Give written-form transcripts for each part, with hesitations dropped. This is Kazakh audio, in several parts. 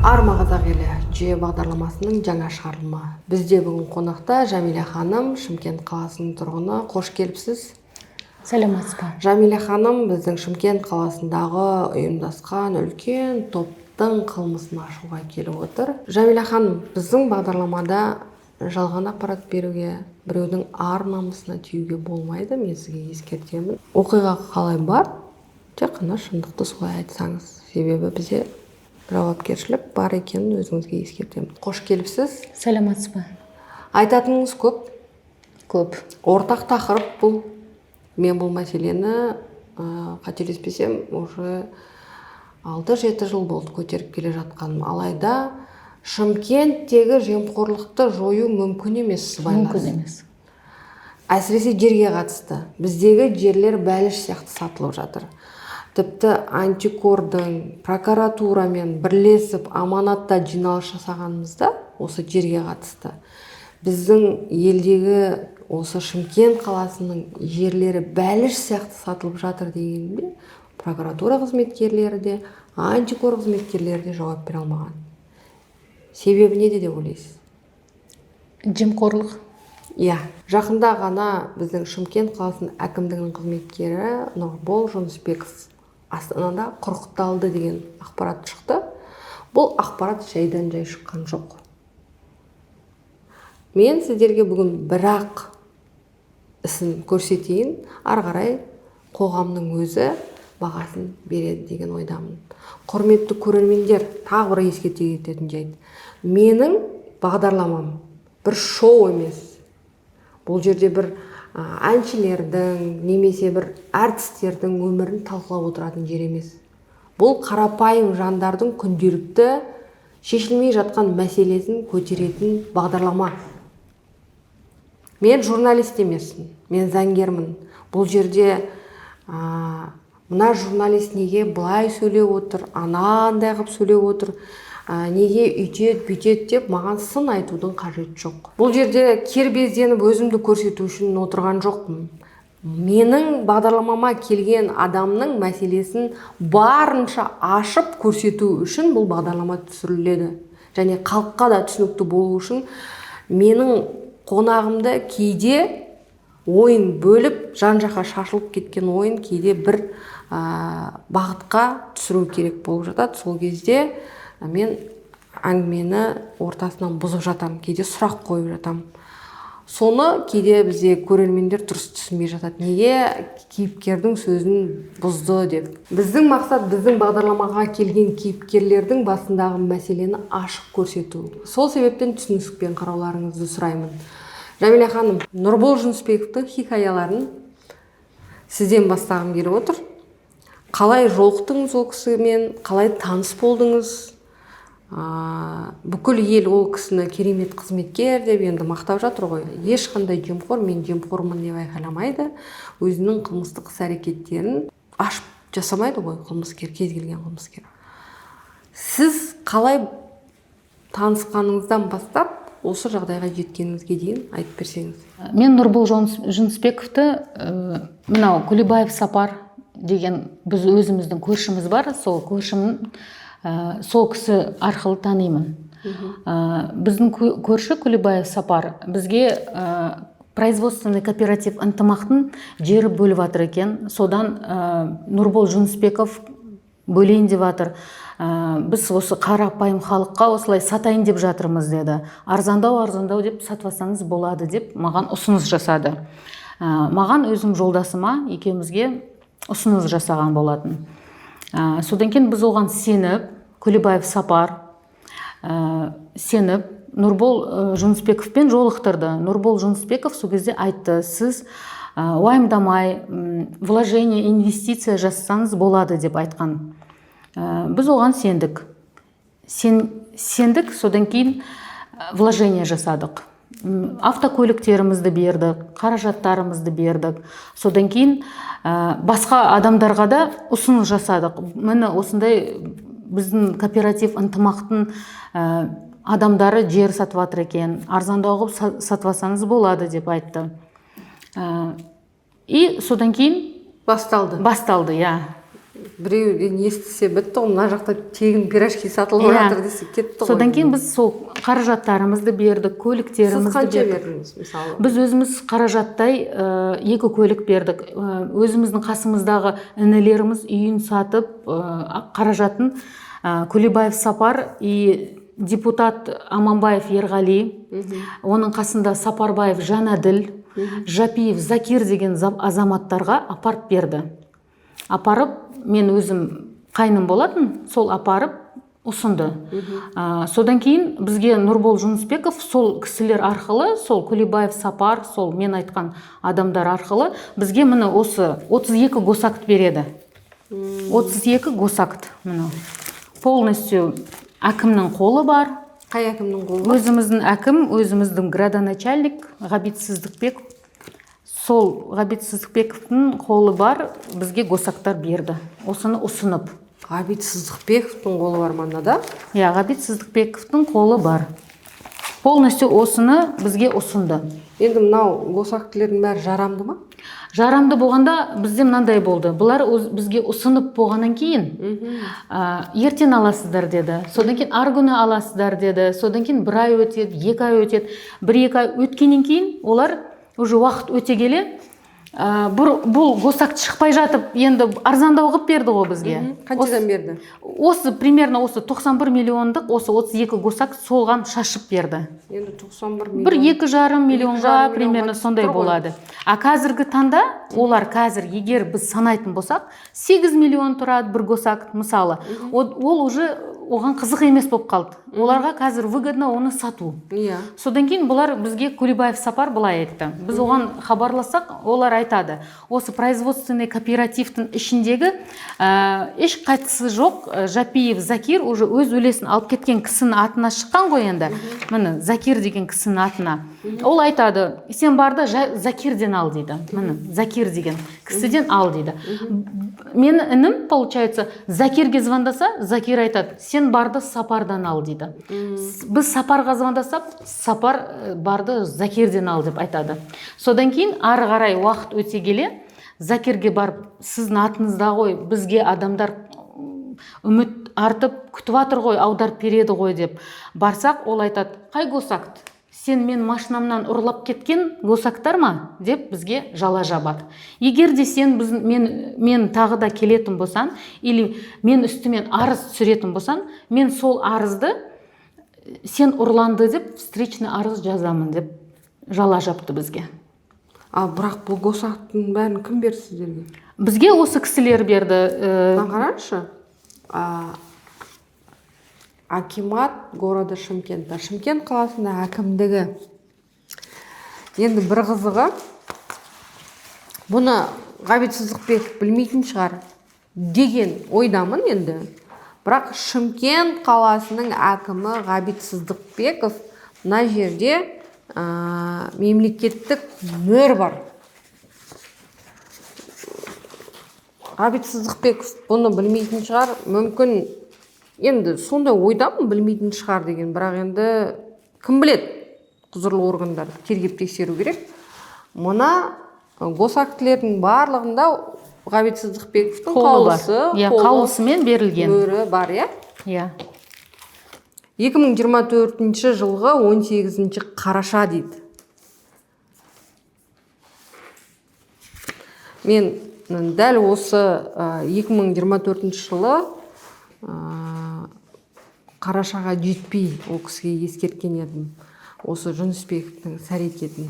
Арма қазақ елі жүйе бағдарламасының жаңа шығарылымы. Бізде бүгін қонақта Жәмилә ханым, Шымкент қаласының тұрғыны. Қош келіпсіз. Сәлеметсіз бе? Жәмилә ханым біздің Шымкент қаласындағы ұйымдасқан үлкен топтың қылмысын ашуға келіп отыр. Жәмилә ханым, біздің бағдарламада жалған ақпарат беруге, біреудің ар намысына тиюге болмайды. Мен сізге ескертемін. Оқиға қалай бар? Тек қана шындықты солай айтсаңыз. Себебі бізде жауапкершілік бар екенін өзіңізге ескертемін. Қош келіпсіз. Сәлеметсіз бе? Айтатыныңыз көп. Көп. Ортақ тақырып бұл. Мен бұл мәселені қателеспесем уже 6-7 жыл болды көтеріп келе жатқаным. Алайда Шымкенттегі жемқорлықты жою мүмкін емес. Мүмкін емес. Әсіресе жерге қатысты. Біздегі жерлер бәліш сияқты сатылып жатыр. Тіпті антикордың прокуратурамен бірлесіп аманатта жиналыс жасағанымызда осы жерге қатысты. Біздің елдегі осы Шымкент қаласының жерлері бәліш сияқты сатылып жатыр дегенде прокуратура қызметкерлері де, антикор қызметкерлері де жауап бере алмаған. Себебі неде деп ойлайсыз? Жемқорлық. Иә, жақында ғана біздің Шымкент қаласының әкімдігінің қызметкері Нұрбол Жүнісбеков Астанада құрықталды деген ақпарат шықты. Бұл ақпарат жайдан жай шыққан жоқ. Мен сіздерге бүгін бірақ ісін көрсетейін, ары қарай қоғамның өзі бағасын береді деген ойдамын. Құрметті көрермендер, тағы бір ескерте кететін жайт. Менің бағдарламам бір шоу емес. Бұл жерде бір әншілердің, немесе бір әртістердің өмірін талқылап отыратын жер емес. Бұл қарапайым жандардың күнделікті шешілмей жатқан мәселесін көтеретін бағдарлама. Мен журналист емеспін, мен заңгермін. Бұл жерде мына журналист неге былай сөйлеп отыр, анандай қылып сөйлеп отыр, неге үйтет, бүйтет деп маған сын айтудың қажеті жоқ. Бұл жерде кербезденіп өзімді көрсету үшін отырған жоқпын. Менің бағдарламама келген адамның мәселесін барынша ашып көрсету үшін бұл бағдарлама түсіріледі. Және халыққа да түсінікті болу үшін менің қонағымды кейде ойын бөліп, жан-жаққа шашылып кеткен ойын кейде бір бағытқа түсіру керек болып жатады. Сол кезде мен әңгімені ортасынан бұзып жатам, кейде сұрақ қойып жатам. Соны кейде бізде көрермендер дұрыс түсінбей жатады. Неге кейіпкердің сөзін бұзды деп. Біздің мақсат біздің бағдарламаға келген кейіпкерлердің басындағы мәселені ашық көрсету. Сол себептен түсіністікпен қарауларыңызды сұраймын. Жәмилә ханым, Нұрбол Жүнісбековтың хикаяларын сізден бастағым келіп отыр. Қалай жолықтыңыз ол кісімен, қалай таныс болдыңыз? Бүкіл ел ол кісіні керемет қызметкер деп енді мақтап жатыр ғой. Ешқандай жемқор, мен жемқормын деп айқайламайды. Өзінің қылмыстық іс-әрекеттерін ашып жасамайды ғой қылмыскер, кез келген қылмыскер. Сіз қалай танысқаныңыздан бастап осы жағдайға жеткеніңізге дейін айтып берсеңіз. Мен Нұрбол Жүнісбековті мынау Күлібаев Сапар деген біз өзіміздің көршіміз бар, сол көршімнің сол кісі арқылы танимын. Біздің көрші Күлібаев Сапар бізге производственный кооператив ынтымақтың жері бөліп жатыр екен. Содан Нұрбол Жүнісбеков бөлейін деп жатыр. Біз осы қарапайым халыққа осылай сатайын деп жатырмыз деді. Арзандау деп сатпасаңыз болады деп маған ұсыныс жасады. Маған өзім жолдасыма екеумізге ұсыныс жасаған болатын. Содан кейін біз оған сеніп, Күлібаев Сапар сеніп, Нұрбол Жүнісбековпен жолықтырды. Нұрбол Жүнісбеков сол кезде айтты, сіз уайымдамай, вложение, инвестиция жасасаңыз болады деп айтқан. Біз оған сендік. Сендік, содан кейін вложение жасадық. Автокөліктерімізді бердік, қаражаттарымызды бердік. Содан кейін басқа адамдарға да ұсыныс жасадық. Міне осындай біздің кооператив ынтымақтың адамдары жер сатып жатыр екен, арзандау қылып сатпасаңыз болады деп айтты. И содан кейін басталды. Я. біреуден естісе бітті ғой, мына жақта тегін пирожки сатылып жатыр десе кетті ғой. Содан кейін біз сол қаражаттарымызды бердік, Сіз көліктерімізді қанша бердік. бердіңіз мысалы? Біз өзіміз қаражаттай 2 көлік бердік. Өзіміздің қасымыздағы інілеріміз үйін сатып, қаражатын Кулибаев Сапар и депутат Аманбаев Ерғали, оның қасында Сапарбаев Жанаділ, Жапиев Закир деген азаматтарға апарып берді. Апарып, мен өзім қайным болатын, сол апарып ұсынды. Содан кейін бізге Нұрбол Жүнісбеков сол кісілер арқылы, сол Кулибаев Сапар, сол мен айтқан адамдар арқылы бізге міне осы 32 госакт береді. 32 госакт міне. Полностью әкімнің қолы бар. Қай әкімнің қолы бар? Өзіміздің әкім, өзіміздің градоначальник Ғабит Сыздықбеков. Сол Ғабит Сыздықбековтың қолы бар, бізге госактар берді. Осыны ұсынып. Ғабит Сыздықбековтың қолы бар манда да? Ғабит Сыздықбековтың қолы бар. Полностью осыны бізге ұсынды. Енді мынау госактілердің бәрі жарамды ма? Жарамды болғанда бізде мынандай болды. Бұлар бізге ұсынып болғаннан кейін ертең аласыздар деді. Содан кейін аргүні аласыздар деді. Содан кейін 1 ай өтеді, 2 ай өтеді. 1-2 ай өткеннен кейін олар уже уақыт өте келе бұл госакт шықпай жатып, енді арзандау қылып берді ғой бізге. Қаншадан берді? Осы примерно осы 91 миллиондық, осы 32 госакт солған шашып берді. Енді 91 миллион. 1-2,5 миллионға примерно сондай болады. А қазіргі таңда олар қазір, егер біз санайтын болсақ, 8 миллион тұрады бір госакт мысалы. Ол уже оған қызық емес болып қалды. Оларға қазір выгодно оны сату. Содан кейін бұлар бізге Кулибаев Сапар былай айтты. Біз оған хабарласақ, олар айтады. Осы производственный кооперативтің ішіндегі еш қатысы жоқ. Жапиев Закир уже өз үлесін алып кеткен кісінің атына шыққан ғой енді. Міне Закир деген кісінің атына. Ол айтады, сен барды Закирден ал дейді. Міне Закир деген кісіден ал дейді. Мен інім, получается, Закирге звондаса, Закир айтады, сен барды Сапардан ал дейді. Біз Сапарға звондасақ, Сапар барды Закирден ал деп айтады. Содан кейін ары қарай уақыт өте келе, Закирге барып, сіздің атыңызда ғой, бізге адамдар үміт артып күтіп жатыр ғой, аударып береді ғой деп барсақ, ол айтады, қай госакт? Сен мен машинамнан ұрлап кеткен госактар ма? Деп бізге жала жабады. Егер де сен мен тағы да келетін болсан, или мен үстімен арыз түсіретін болсан, мен сол арызды сен ұрланды деп встречный арыз жазамын деп жала жапты бізге. Бірақ бұл госакттың бәрін кім берді сіздерге? Бізге осы кісілер берді. Қараңызшы. Акимат города Шымкента. Шымкент қаласында әкімдігі. Енді бір қызығы, бұны Ғабит Сыздықбеков білмейтін шығар деген ойдамын енді. Бірақ Шымкент қаласының әкімі Ғабит Сыздықбеков мына жерде мемлекеттік мөр бар. Ғабит Сыздықбеков бұны білмейтін шығар, мүмкін енді сондай ойдамын, білмейтін шығар деген, бірақ енді кім біледі? Құзырлы органдар тергеп тексеру керек. Мына госактілердің барлығында Ғабит Сыздықбековтың қаулысымен берілген мөрі бар, иә? 2024 жылғы 18 қараша дейді. Мен дәл осы 2024 жылы қарашаға жетпей ол кісіге ескерткен едім. Осы Жүнісбековтің іс-әрекетін,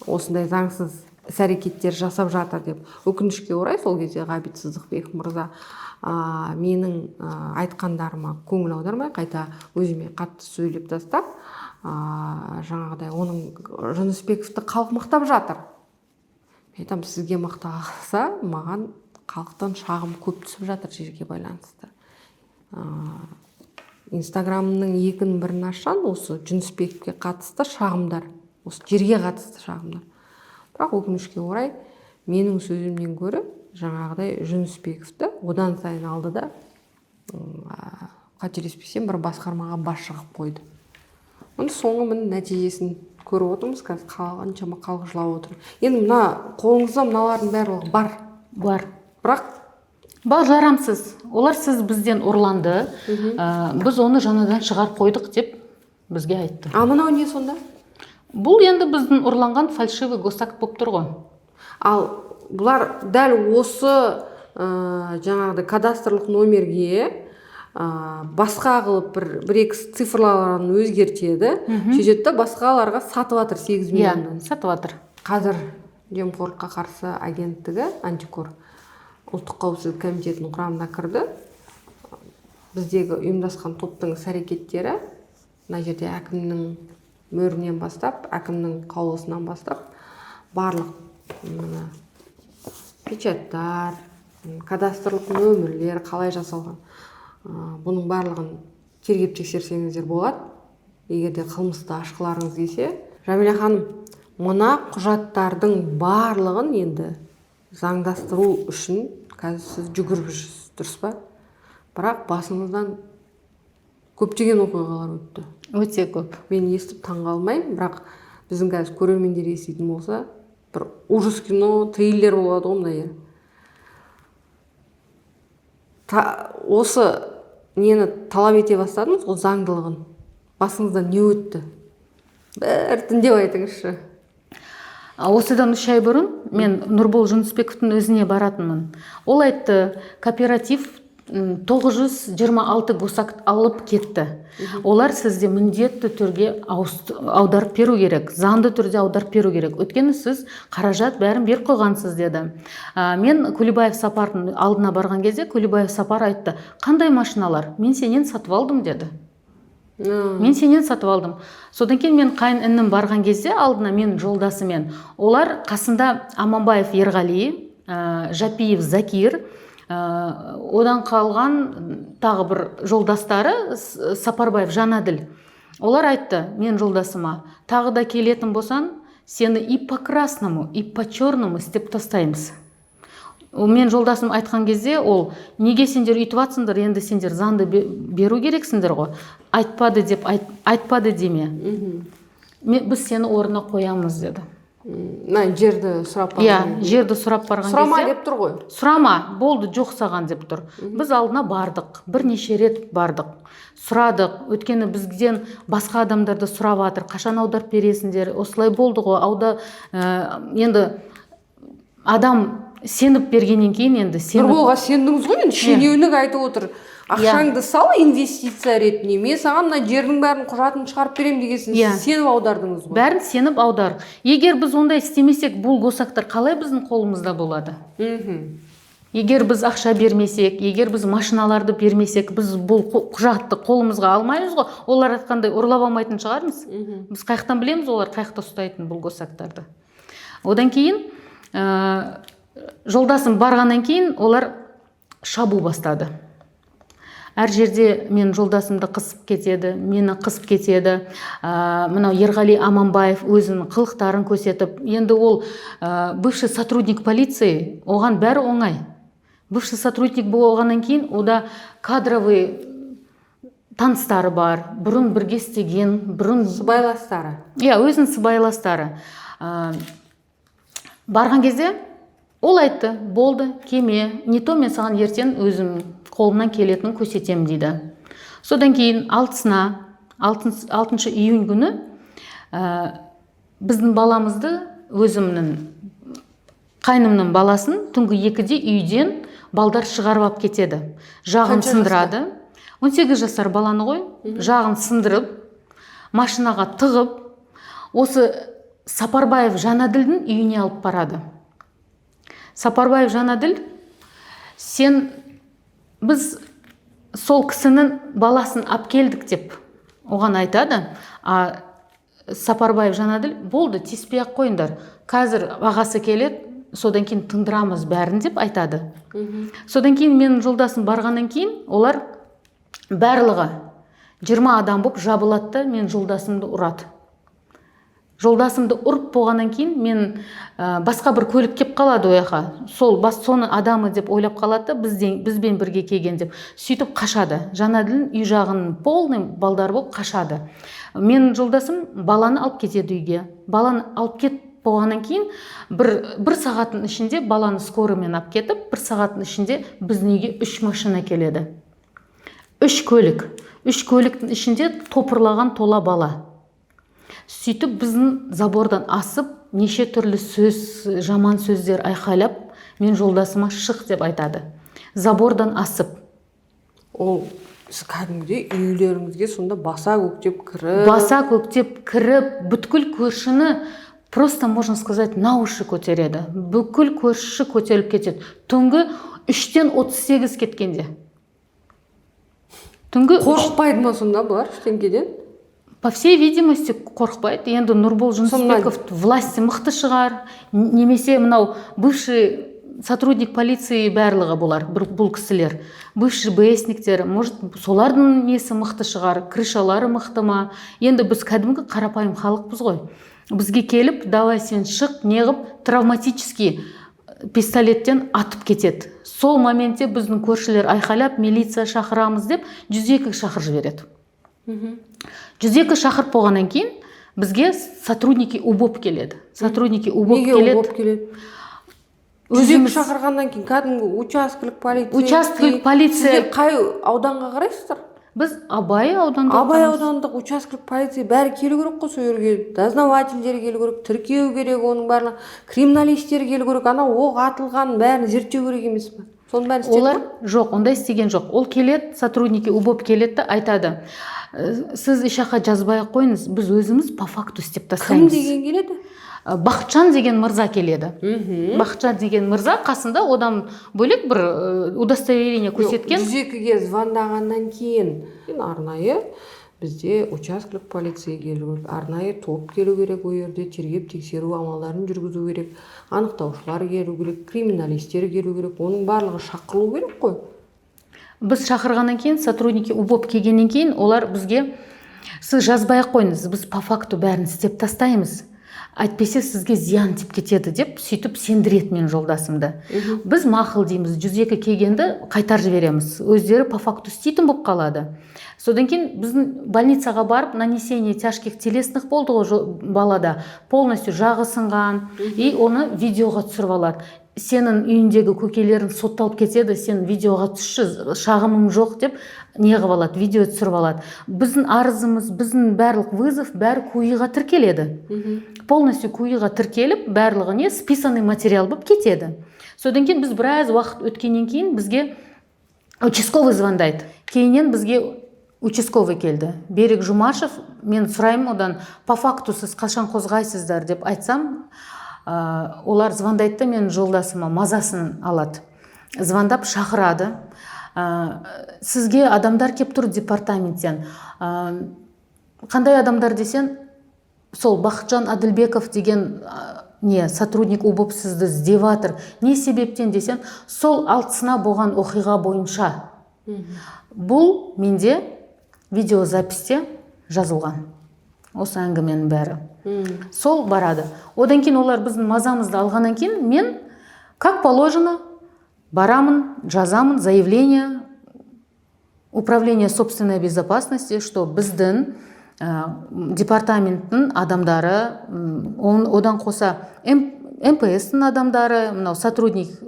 осындай заңсыз іс-әрекеттер жасап жатыр деп. Өкінішке орай сол кезде Ғабит Сыздықбеков мырза менің айтқандарыма көңіл аудармай, қайта өзіме қатты сөйлеп тастап, жаңағыдай оның Жүнісбековті халық мақтап жатыр. Айтам, сізге мақтағаса, маған халықтан шағым көп түсіп жатыр жерге байланысты. Инстаграмның екінің бірін ашқан осы Жүнісбековке қатысты шағымдар, осы жерге қатысты шағымдар. Бірақ өкінішке орай менің сөзімнен гөрі жаңағыдай Жүнісбековті одан сайын алды да қателеспесем бір басқармаға басшы қылып қойды. Оның соңғы міне нәтижесін көріп отырмыз, қазір қаншама халық жылап отыр. Енді мына қолыңызда мыналардың барлығы бар. Бар. Бірақ жарамсыз. Олар сіз бізден ұрланды, біз оны жаңадан шығарып қойдық деп бізге айтты. А мынау не сонда? Бұл енді біздің ұрланған фальшивый госакт болып тұр ғой. Ал бұлар дәл осы жаңағыдай кадастрлық номерге басқа қылып бір-екі цифрларын өзгертеді, шешеді да басқаларға сатып жатыр 8 миллионнан. Сатып жатыр. Қазір жемқорлыққа қарсы агенттігі антикор ұлттық қауіпсіздік комитетінің құрамына кірді. Біздегі ұйымдасқан топтың іс-әрекеттері мына жерде әкімнің мөрінен бастап, әкімнің қаулысынан бастап барлық печаттар, кадастрлық нөмірлер қалай жасалған, бұның барлығын тергеп тексерсеңіздер болады. Егер де қылмысты ашқыларыңыз келсе, Жәмила ханым, мына құжаттардың барлығын енді заңдастыру үшін қазір сіз жүгіріп жүрсіз, дұрыс па? Бірақ басыңыздан көптеген оқиғалар өтті. Өте көп. Мен естіп таңғалмаймын, бірақ біздің қазір көрермендер еститін болса, бір ужас кино, триллер болады ғой мына. Осы нені талап ете бастадыңыз ғой, заңдылығын. Басыңыздан не өтті? Біртіндеп айтыңызшы. Осыдан 3 ай бұрын мен Нұрбол Жүнісбековтің өзіне баратынмын. Ол айтты, кооператив 926 госакт алып кетті. Олар сізде міндетті түрге аударып беру керек, заңды түрде аударып беру керек. Өткені сіз қаражат бәрін беріп қойғансыз деді. Мен Кулебаев Сапардың алдына барған кезде Кулебаев Сапар айтты, қандай машиналар? Мен сенен сатып алдым деді. Мен сенен сатып алдым. Содан кейін мен қайын інім барған кезде алдына мен жолдасымен. Олар қасында Аманбаев Ерғали, Жапиев Закир, одан қалған тағы бір жолдастары Сапарбаев Жанаділ. Олар айтты мен жолдасыма, тағы да келетін болсан, сені и по красному, и по черному істеп тастаймыз. Мен жолдасым айтқан кезде ол, неге сендер үйтіп атсыңдар, енді сендер заңды беру керексіңдер ғой. Айтпады деп айтпады деме. Біз сені орнына қоямыз деді. Жерді сұрап барған. Жерді сұрап барған кезде. Сұрама деп тұр ғой. Сұрама, болды, жоқ саған деп тұр. Біз алдына бардық, бірнеше рет бардық. Сұрадық, өткені бізден басқа адамдарды сұрап жатыр, қашан аударып бересіңдер, осылай болды ғой. Енді адам сеніп бергеннен кейін енді Нұрболға сендіңіз ғой, енді шенеунік айтып отыр. Ақшаңды сал инвестиция ретінде. Мен саған мына жердің бәрін құжатын шығарып берем дегенсің, сеніп аудардыңыз ғой. Бәрін сеніп аудар. Егер біз ондай істемесек, бұл госактар қалай біздің қолымызда болады? Егер біз ақша бермесек, егер біз машиналарды бермесек, біз бұл құжатты қолымызға алмаймыз ғой. Олар айтқандай ұрлап алмайтын шығармыз. Біз қайықтан білеміз олар қайықта ұстайтын бұл госактарды. Одан кейін жолдасым барғаннан кейін олар шабу бастады. Әр жерде мен жолдасымды қысып кетеді, мені қысып кетеді. Мынау Ерғали Аманбаев өзінің қылықтарын көрсетіп, енді ол бывший сотрудник полиции, оған бәрі оңай. Бывший сотрудник болғаннан кейін, ода кадровый таныстары бар, бұрын бірге істеген, бұрын сыбайластары. Өзінің сыбайластары. Барған кезде ол айтты, болды, кеме, не то мен саған ертең өзім қолымнан келетін көрсетем дейді. Содан кейін 6 июнь күні біздің баламызды, өзімнің қайнымның баласын түнгі 2-де үйден балдар шығарып алып кетеді. Жағын сындырады. 18 жасар баланы ғой, жағын сындырып, машинаға тығып, осы Сапарбаев Жанаділдің үйіне алып барады. Сапарбаев Жанаділ, біз сол кісінің баласын алып келдік деп оған айтады. Сапарбаев Жанаділ, болды, тиіспей-ақ қойыңдар. Қазір ағасы келеді, содан кейін тыңдырамыз бәрін деп айтады. Содан кейін менің жолдасым барғаннан кейін, олар барлығы 20 адам болып жабылатты, мен жолдасымды ұрады. Жолдасымды ұрып болғаннан кейін мен басқа бір көлік кеп қалады ояқа. Соны адамы деп ойлап қалады, бізбен бірге келген деп. Сөйтіп қашады. Жанаділдің үй жағының полный балдар болып қашады. Мен жолдасым баланы алып кетеді үйге. Баланы алып болғаннан кейін бір сағаттың ішінде баланы скорыймен алып кетіп, бір сағаттың ішінде біздің үйге 3 машина келеді. 3 көлік. 3 көліктің ішінде топырлаған тола бала. Сөйтіп біздің забордан асып, неше түрлі сөз, жаман сөздер айқайлап, мен жолдасыма шық деп айтады. Забордан асып. Ол сіз кәдімгідей үйлеріңізге сонда баса көктеп кіріп, бүткіл көршіні просто, можно сказать, на уши көтереді. Бүкіл көрші көтеріліп кетеді. Түнгі 3-тен 38 кеткенде. Қорқпайды ма сонда бұлар үштенкеден? По всей видимости қорқпайды. Енді Нұрбол Жүнісбеков власти мықты шығар, немесе мынау бывший сотрудник полиции барлығы болар, бұл кісілер. Бывший БСниктер, может, солардың несі мықты шығар, крышалары мықты ма? Енді біз кәдімгі қарапайым халықпыз ғой. Бізге келіп, давай сен шық, неғып, травматический пистолеттен атып кетеді. Сол моментте біздің көршілер айқайлап, милиция шақырамыз деп 102 шақыр жібереді. 102 шақыр болғаннан кейін бізге сотрудники УБОП келеді. Сотрудники УБОП келеді. Неге УБОП келеді? 102 шақырғаннан кейін кәдімгі учаскелік полиция. Сіздер қай ауданға қарайсыздар? Біз Абай аудандық. Абай аудандық учаскелік полиция бәрі келу керек қой, сол жерге. Дознавательдер келу керек, тіркеу керек, оның барлығы, криминалистер келу керек, ана оқ атылған бәрін зерттеу керек емес пе? Соның бәрін істеп олар жоқ, ондай істеген жоқ. Ол келеді, сотрудники УБОП келеді, айтады. Сіз ешаққа жазбай қойыңыз, біз өзіміз по факту істеп тастаймыз. Кім деген келеді? Бақытжан деген мырза келеді. Бақытжан деген мырза қасында одан бөлек бір удостоверение көрсеткен. 102-ге звондағаннан кейін арнайы бізде учаскелік полиция келу керек, арнайы топ келу керек, ол жерде тергеп тексеру амалдарын жүргізу керек, анықтаушылар келу керек, криминалистер келу керек, оның барлығы шақырылу керек қой. Біз шақырғаннан кейін, сотрудники УБОП келгеннен кейін, олар бізге сіз жазбай қойыңыз, біз по факту бәрін істеп тастаймыз. Айтпесе сізге зиян тиіп кетеді деп, сөйтіп сендіреді мен жолдасымды. Біз мақұл дейміз, 102 келгенді қайтар жібереміз. Өздері по факту істейтін болып қалады. Содан кейін біздің больницаға барып, нанесение тяжких телесных болды ғой балада, полностью жағы сынған, и оны видеоға түсіріп алады. Сенің үйіндегі көкелерің сотталып кетеді, сен видеоға түсші, шағымым жоқ деп неғып алады, видео түсіріп алады. Біздің арызымыз, біздің барлық вызов, бәрі куиға тіркеледі. Полностью куиға тіркеліп, барлығы не списанный материал болып кетеді. Содан кейін біз біраз уақыт өткеннен кейін бізге участковый звондайды. Кейіннен бізге участковый келді. Берік Жұмашев, мен сұраймын одан, по факту сіз қашан қозғайсыздар деп айтсам, олар звондайды, мен жолдасыма мазасын алады. Звондап шақырады. Сізге адамдар кеп тұр департаменттен. Қандай адамдар десен, сол Бақытжан Адылбеков деген сотрудник УБОП сізді іздеватыр. Не себептен десен, сол алтысына болған оқиға бойынша. Бұл менде видеозаписте жазылған. Осы әңгіменің бәрі. Сол барады. Одан кейін олар біздің мазамызды алғаннан кейін мен, как положено, барамын, жазамын заявление управления собственной безопасности, что біздің департаменттің адамдары, одан қоса МПС-тің адамдары, сотрудник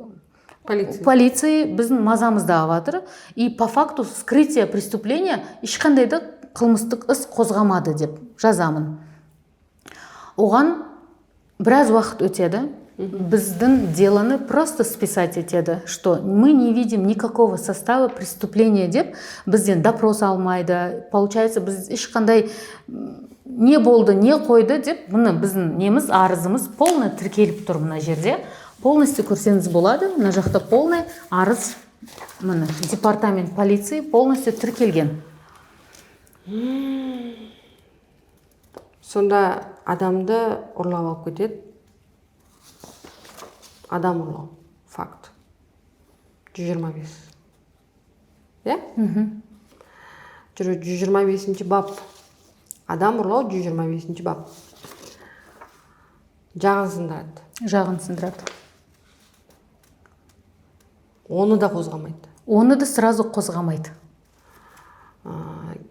полиции біздің мазамызды алыватыр, и по факту скрытие преступления ешқандай да қылмыстық іс қозғамады деп жазамын. Оған біраз уақыт өтеді, біздің деланы просто списать етеді, что мы не видим никакого состава преступления деп, бізден допрос алмайды. Получается, біз ешқандай не болды, не қойды деп, мұны біздің неміз, арызымыз полный тіркеліп тұр мына жерде. Полностью көрсеңіз болады, мына жақта полный арыз, мұны департамент полиции полностью тіркелген. Сонда адамды ұрлап алып кетеді. Адам ұрлау. Факт. 125. Е? 125-ші бап. Адам ұрлау 125-ші бап. Жағын сындырады. Жағын сындырады. Оны да қозғамайды. Оны да сразу қозғамайды.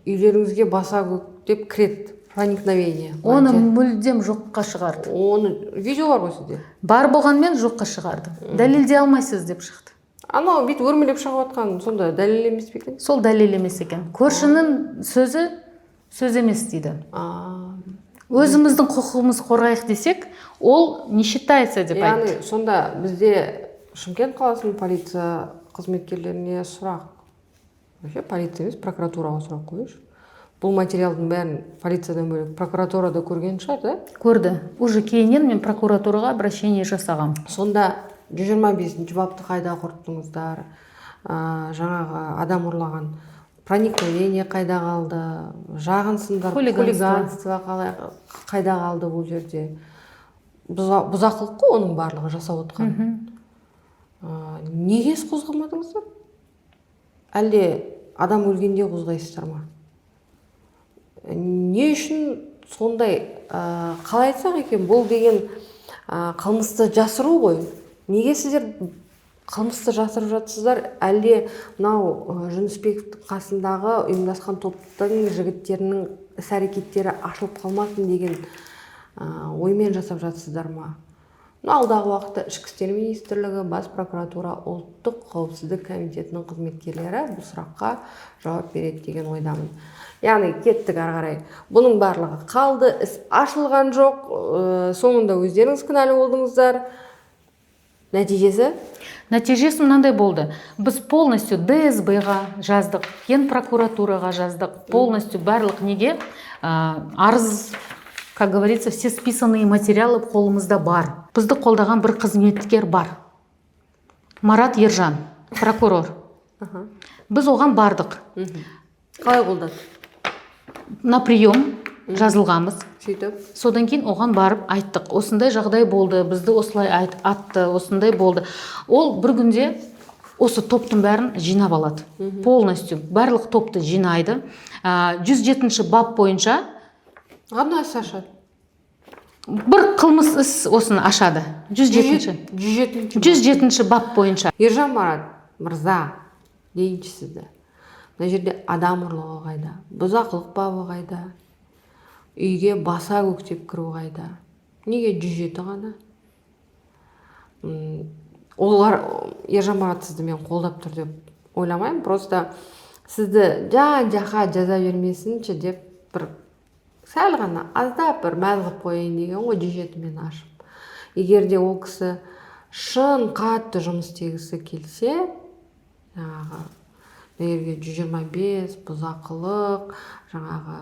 Үйлеріңізге баса көктеп кіреді. проникновение. оны мүлдем жоққа шығарды. Оны видео бар ғой сізде. Бар болғанмен жоққа шығарды. Дәлелдей алмайсыз деп шықты. Анау бүйтіп өрмелеп шығып жатқан сонда дәлел емес пе екен? Сол дәлел емес екен. Көршінің сөзі сөз емес дейді. Өзіміздің құқығымыз қорғайық десек, ол не считается деп айтты. Яғни сонда бізде Шымкент қаласының полиция қызметкерлеріне сұрақ. Вообще полиция емес, прокуратураға сұрақ қойыш. Бұл материалдың бәрін полициядан бөлек прокуратурада көрген шығар, да? Көрді. Уже кейіннен мен прокуратураға обращение жасағам. Сонда 125-ші бапты қайда құрттыңыздар? Жаңағы адам ұрлаған проникновение қайда қалды? Жағынсындар, хулиганство қайда қалды бұл жерде? Бұзақылық қой оның барлығы жасап отқан. Неге іс қозғамадыңыздар? Әлде адам өлгенде қозғайсыздар ма? Не үшін сондай, қалай айтсақ екен, бұл деген қылмысты жасыру ғой. Неге сіздер қылмысты жасырып жатсыздар? Әлде мынау Жүнісбековтің қасындағы ұйымдасқан топтың жігіттерінің іс-әрекеттері ашылып қалмасын деген оймен жасап жатсыздар ма? Алдағы уақытта Ішкі істер министрлігі, Бас прокуратура, Ұлттық қауіпсіздік комитетінің қызметкерлері бұл сұраққа жауап береді деген ойдамын. Яғни кеттік ары қарай. Бұның барлығы қалды, іс ашылған жоқ, соңында өздеріңіз кінәлі болдыңыздар. Нәтижесі? Нәтижесі мынандай болды. Біз полностью ДСБ-ға жаздық, Ген прокуратураға жаздық, полностью барлық неге арыз, как говорится, все списанные материалы қолымызда бар. Бізді қолдаған бір қызметкер бар. Марат Ержан, прокурор. Біз оған бардық. Қалай қолдады? На прием жазылғамыз. Сөйтіп? Содан кейін оған барып айттық. Осындай жағдай болды, бізді осылай атты, осындай болды. Ол бір күнде осы топтың бәрін жинап алады. Полностью барлық топты жинайды. 107-ші бап бойынша Ғана іс ашады. Бір қылмыс іс осыны ашады. 107-ші бап бойынша. Ержан Марат мырза, дейінші сізді. Мына жерде адам ұрлығы қайда? Бұзақылық бабы қайда? Үйге баса көктеп кіру қайда? Неге 107 ғана? Олар Ержан Марат сізді мен қолдап тұр деп ойламаймын. Просто сізді жан-жаққа жаза бермесінші деп бір сәл ғана аздап бір мәз қылып қояйын деген ғой 107-мен ашып. Егер де ол кісі шын қатты жұмыс істегісі келсе, жаңағы егерге 125 бұзақылық, жаңағы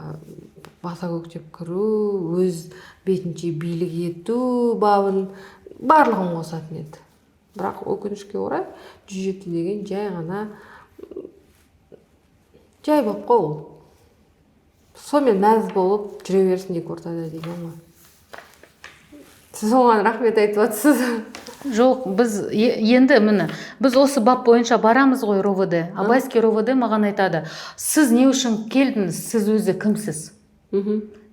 баса көктеп кіру, өз бетінше билік ету бабын барлығын қосатын еді. Бірақ өкінішке орай 107 деген жай ғана жай болып қой ол. Сонымен мәз болып жүре берсін екі ортада деген ғой. Сіз оған рахмет айтып жатсыз. Жоқ, біз енді міне, біз осы бап бойынша барамыз ғой РОВД. Абайский РОВД маған айтады, сіз не үшін келдіңіз, сіз өзі кімсіз?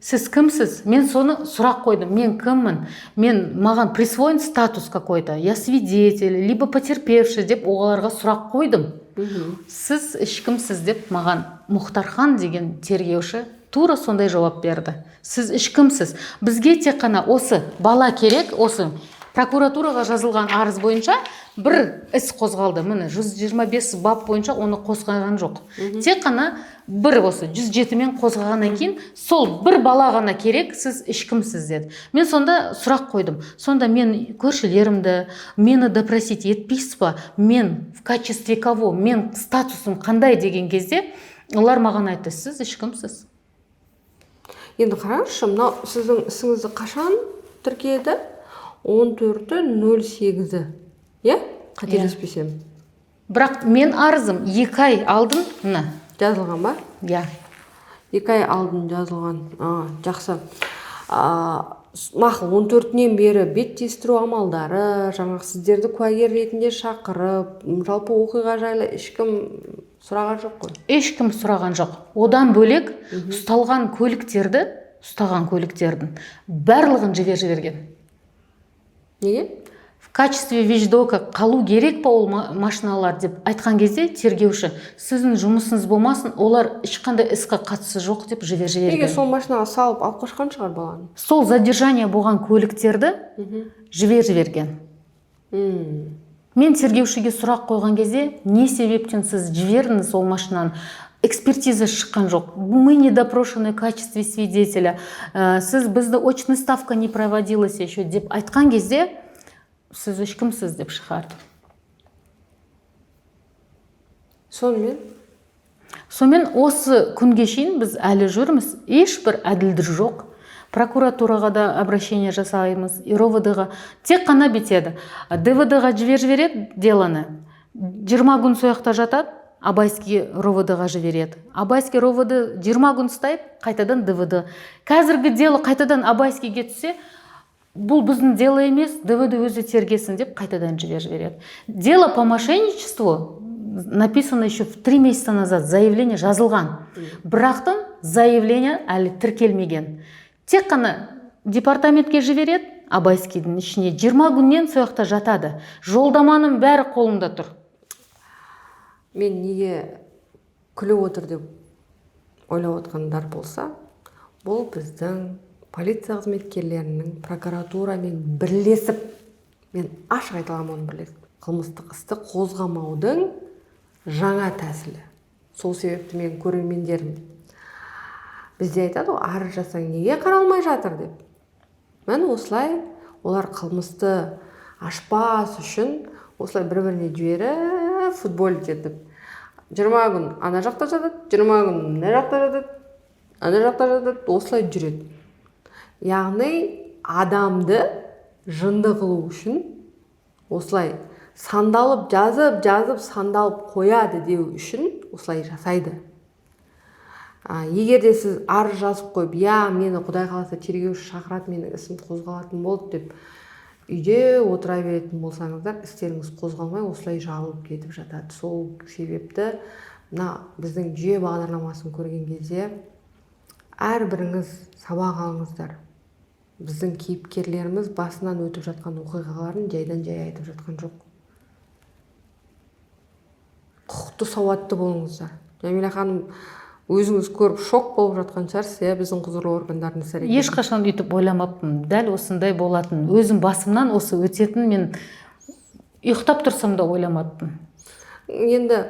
Сіз кімсіз? Мен соны сұрақ қойдым, мен кіммін? Маған присвоен статус какой-то, я свидетель, либо потерпевший деп оларға сұрақ қойдым. Сіз ешкімсіз деп маған Мұхтархан деген тергеуші тура сондай жауап берді. Сіз ешкімсіз. Бізге тек қана осы бала керек, осы прокуратураға жазылған арыз бойынша бір іс қозғалды. Міне 125 бап бойынша оны қозғаған жоқ. Тек қана бір осы 107-мен қозғағаннан кейін сол бір бала ғана керек, сіз ешкімсіз деді. Мен сонда сұрақ қойдым. Сонда мен көршілерімді, мені допросить етпейсіз ба? Мен в качестве кого? Мен статусым қандай деген кезде олар маған айтты, сіз ешкімсіз. Енді қараңызшы, мынау сіздің ісіңізді қашан тіркеді? 14.08-і. Е? Қателеспесем. Бірақ мен арызым 2 ай алдын жазылған ба? Иә. 2 ай алдын жазылған. Жақсы. Мақұл, 14-нен бері бет тестіру амалдары, жаңағы сіздерді куәгер ретінде шақырып, жалпы оқиға жайлы ешкім сұраған жоқ қой? Ешкім сұраған жоқ. Одан бөлек ұсталған көліктердің барлығын жіберген. Неге? В качестве вещдока қалу керек па ол машиналар деп айтқан кезде тергеуші сіздің жұмысыңыз болмасын, олар ешқандай іске қатысы жоқ деп неге жіберген. сол машинаға салып алып қашқан шығар баланы? Сол задержание болған көліктерді жіберген. Мен тергеушіге сұрақ қойған кезде, не себептен сіз жібердіңіз ол машинаны? Экспертиза шыққан жоқ. Мы не допрошены в качестве свидетеля. Сіз бізді очная ставка не проводилась еще деп айтқан кезде, сіз ешкімсіз деп шығарды. Сонымен осы күнге шейін біз әлі жүрміз, ешбір әділдік жоқ. Прокуратураға да обращение жасаймыз, и РОВД-ға тек қана бетеді. ДВД-ға жібереді деланы. 20 күн сояқта жатады, Абайский РОВД-ға жібереді. Абайский РОВД 20 күн ұстайды, қайтадан ДВД. Қазіргі дело қайтадан Абайскийге түссе, бұл біздің дело емес, ДВД өзі тергесін деп қайтадан жібереді. Дело по мошенничеству написано еще 3 месяца назад, заявление жазылған. Бірақтан заявление әлі тіркелмеген. Тек қана департаментке жібереді, Абайскийдің ішіне 20 күннен сояқта жатады. Жолдаманың бәрі қолында тұр. Мен неге күліп отыр деп ойлап отқандар болса, бұл біздің полиция қызметкерлерінің прокуратурамен бірлесіп, мен ашық айта аламын оны бірлесіп, қылмыстық істі қозғамаудың жаңа тәсілі. Сол себепті мен көрермендерім бізде айтады, арыз жасаң неге қаралмай жатыр деп. Мен осылай олар қылмысты ашпас үшін осылай бір-біріне жіберіп футбол етіп 20 күн ана жақта жатады, 20 күн мына жақта жатады, ана жақта жатады, осылай жүреді. Яғни адамды жынды қылу үшін осылай сандалып жазып сандалып қояды деу үшін осылай жасайды. Егер де сіз арыз жазып қойып, мені Құдай қаласа тергеуші шақырады, менің ісім қозғалатын болды деп үйде отыра беретін болсаңыздар, істеріңіз қозғалмай осылай жабылып кетіп жатады. Сол себепті біздің жүйе бағдарламасын көрген кезде әрбіріңіз сабақ алыңыздар. Біздің кейіпкерлеріміз басынан өтіп жатқан оқиғаларын жайдан жай айтып жатқан жоқ. Құқықты сауатты болыңыздар. Жәмила ханым, өзіңіз көріп шок болып жатқан шығарсыз, біздің құзырлы органдардың іс-әрекетін. Ешқашан өйтіп ойламаппын. Дәл осындай болатын. Өзім басымнан осы өтетін мен ұйықтап тұрсам да ойламаппын. Енді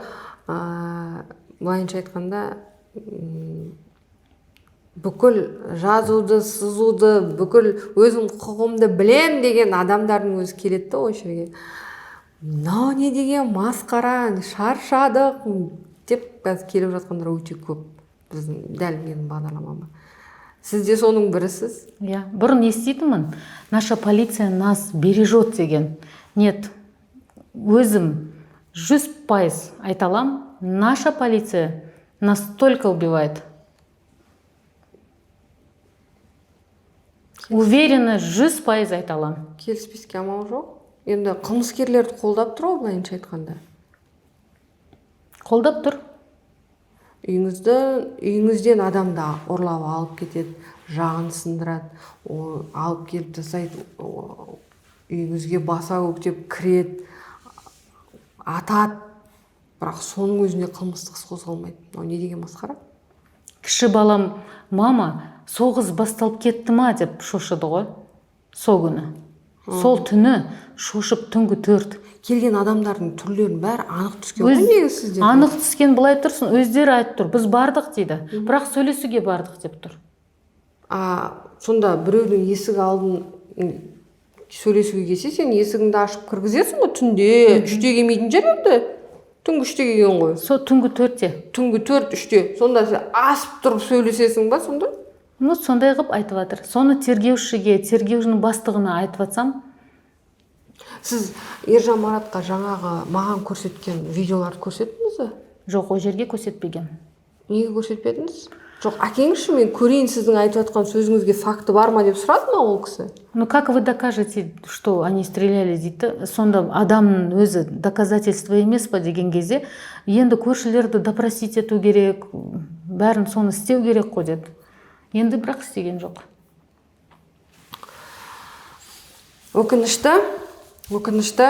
былайынша айтқанда, бүкіл жазуды, сызуды, бүкіл өзім құқығымды білем деген адамдардың өзі келеді ғой жерге. Мынау не деген масқара, шаршадық деп қазір келіп жатқандар өте көп. Біздің дәл менің бағдарламама. Сіз де соның бірісіз? Бұрын еститінмін. Наша полиция нас бережет деген. Нет, өзім 100% айталам, наша полиция нас только убивает. Уверенно 100% айталам. Келіспеске амал жоқ. Енді қылмыскерлерді қолдап тұр, былайынша айтқанда. Қолдап тұр. Үйіңізден адамды ұрлап алып кетеді, жағын сындырады, алып келіп жасайды, үйіңізге баса көктеп кіреді, атады, бірақ соның өзіне қылмыстық іс қозғалмайды. Не деген масқара? Кіші балам, мама, соғыс басталып кетті ма деп шошыды ғой. Сол күні. Сол түні шошып түнгі 4. Келген адамдардың түрлерін бәрі анық түскен ғой негізсіздер. Анық түскен былай тұрсын, өздері айтып тұр. Біз бардық дейді. Бірақ сөйлесуге бардық деп тұр. Сонда біреудің есік алдын сөйлесуге келсе, сен есігіңді ашып кіргізесің ғой түнде. 3-те келмейтін жерлерді. Түнгі 3-те келген ғой. Сол түнгі 4-те. Түнгі 4-3-те. Сонда сен асып тұрып сөйлесесің ба сонда? Сондай қып айтып жатыр. Соны тергеушіге, тергеушінің бастығына айтып жатсам. Сіз Ержан Маратқа жаңағы маған көрсеткен видеоларды көрсеттіңіз бе? Жоқ, о жерге көрсетпеген. Неге көрсетпедіңіз? Жоқ, әкеңізші, мен көрейін сіздің айтып жатқан сөзіңізге факты бар ма деп сұрады ма ол кісі? Как вы докажете, что они стреляли дейді? Сонда адамның өзі доказательство емес па деген кезде, енді көршілерді допросить ету керек, бәрін соны істеу керек қой деді. Енді бірақ істеген жоқ. Өкінішті, өкінішті.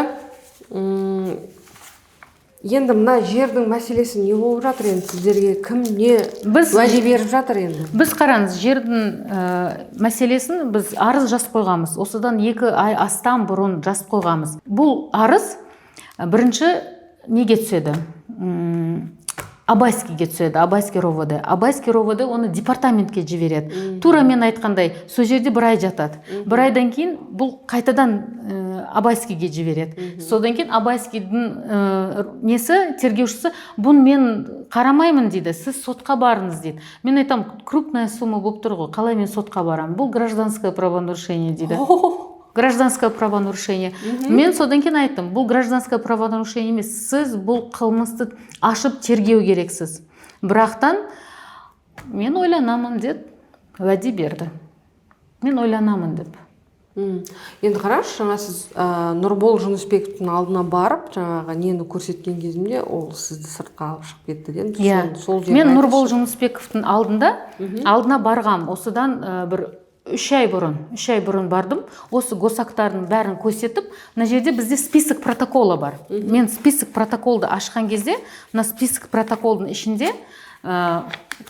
Енді мына жердің мәселесі не болып жатыр енді сіздерге? Кім не уәде беріп жатыр енді? Біз қараңыз, жердің мәселесін біз арыз жазып қойғанбыз. Осыдан 2 ай астам бұрын жазып қойғанбыз. Бұл арыз бірінші неге түседі? Абайскийге түседі, Абайский ровд. Абайский ровд оны департаментке жібереді. Тура мен айтқандай, сол жерде 1 ай жатады. 1 айдан кейін бұл қайтадан Абайскийге жібереді. Содан кейін Абайскийдің несі, тергеушісі, бұны мен қарамаймын дейді, сіз сотқа барыңыз дейді. Мен айтам, крупная сумма болып тұр ғой, қалай мен сотқа барам? Бұл гражданское правонарушение дейді. Гражданское правонарушение. Мен содан кейін айттым, бұл гражданское правонарушение емес, сіз бұл қылмысты ашып тергеу керексіз. Бірақтан мен ойланамын деп уәде берді. Мен ойланамын деп. Енді қараш, жаңа сіз Нұрбол Жынысбековтің алдына барып, жаңағы нені көрсеткен кезімде, ол сізді сыртқа алып шығып кетті дедім. Мен Нұрбол Жынысбековтің алдына барғам. Осыдан бір 3 ай бұрын бардым. Осы госактардың бәрін көрсетіп, мына жерде бізде список протоколы бар. Мен список протоколды ашқан кезде, мына список протоколдың ішінде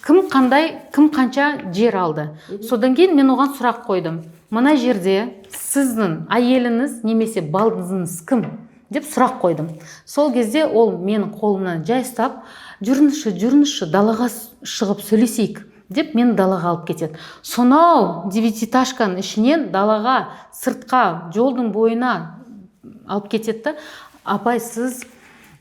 кім қанша жер алды. Содан кейін мен оған сұрақ қойдым. Мына жерде сіздің әйеліңіз немесе балыңыз кім деп сұрақ қойдым. Сол кезде ол менің қолымнан жай ұстап, жүріңізші, далаға шығып сөйлесейік деп мені далаға алып кетеді. Сонау 9-этажканың ішінен далаға, сыртқа, жолдың бойына алып кетеді. Апай, сіз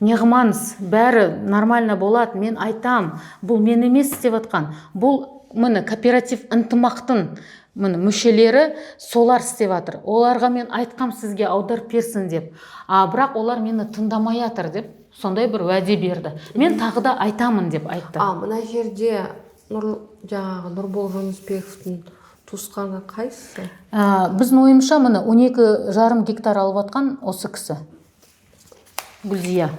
неғымаңыз, бәрі нормально болады, мен айтам, бұл мен емес істеп атқан. Бұл міне кооператив ынтымақтың мүшелері солар істеп жатыр. Оларға мен айтқам сізге аударып берсін деп. Бірақ олар мені тыңдамай жатыр деп, сондай бір уәде берді. Мен тағы да айтамын деп айтты. Мына жерде Нұрбол Жынысбековтің туысқаны қайсысы? Біздің ойымша міне 12,5 гектар алып атқан осы кісі. Гүлзия.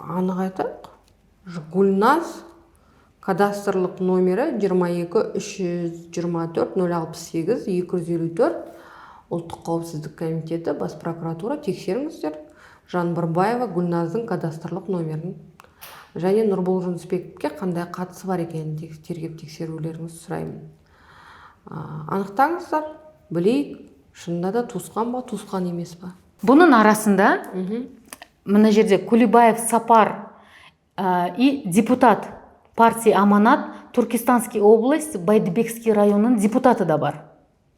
Анық айтайық. Гүлназ кадастрлық номері 22-324-068-254 Ұлттық қауіпсіздік комитеті, бас прокуратура, тексеріңіздер. Жанбырбаева Гүлназдың кадастрлық номерін. Және Нұрбол Жынысбековке қандай қатысы бар екенін тергеп тексерулеріңізді сұраймын. Анықтаңыздар, білейік, шынында да туысқан ба, туысқан емес па? Бұның арасында мына жерде Кулибаев Сапар и депутат партии Аманат Туркестанский область Байдыбекский районының депутаты да бар.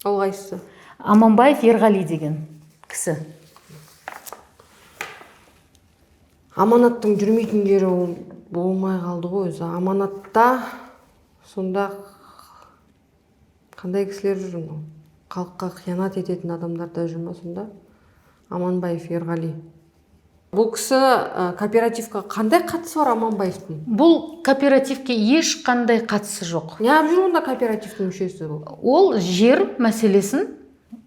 Ол қайсысы? Аманбаев Ерғали деген кісі. Аманаттың жүрмейтін жері болмай қалды ғой өзі. Аманатта сонда қандай кісілер жүр ме? Халыққа қиянат ететін адамдар да жүр ме сонда? Аманбаев Ерғали. Бұл кісі кооперативқа қандай қатысы бар Аманбаевтың? Бұл кооперативке ешқандай қатысы жоқ. Не алып жүр онда кооперативтің мүшесі бұл? Ол жер мәселесін,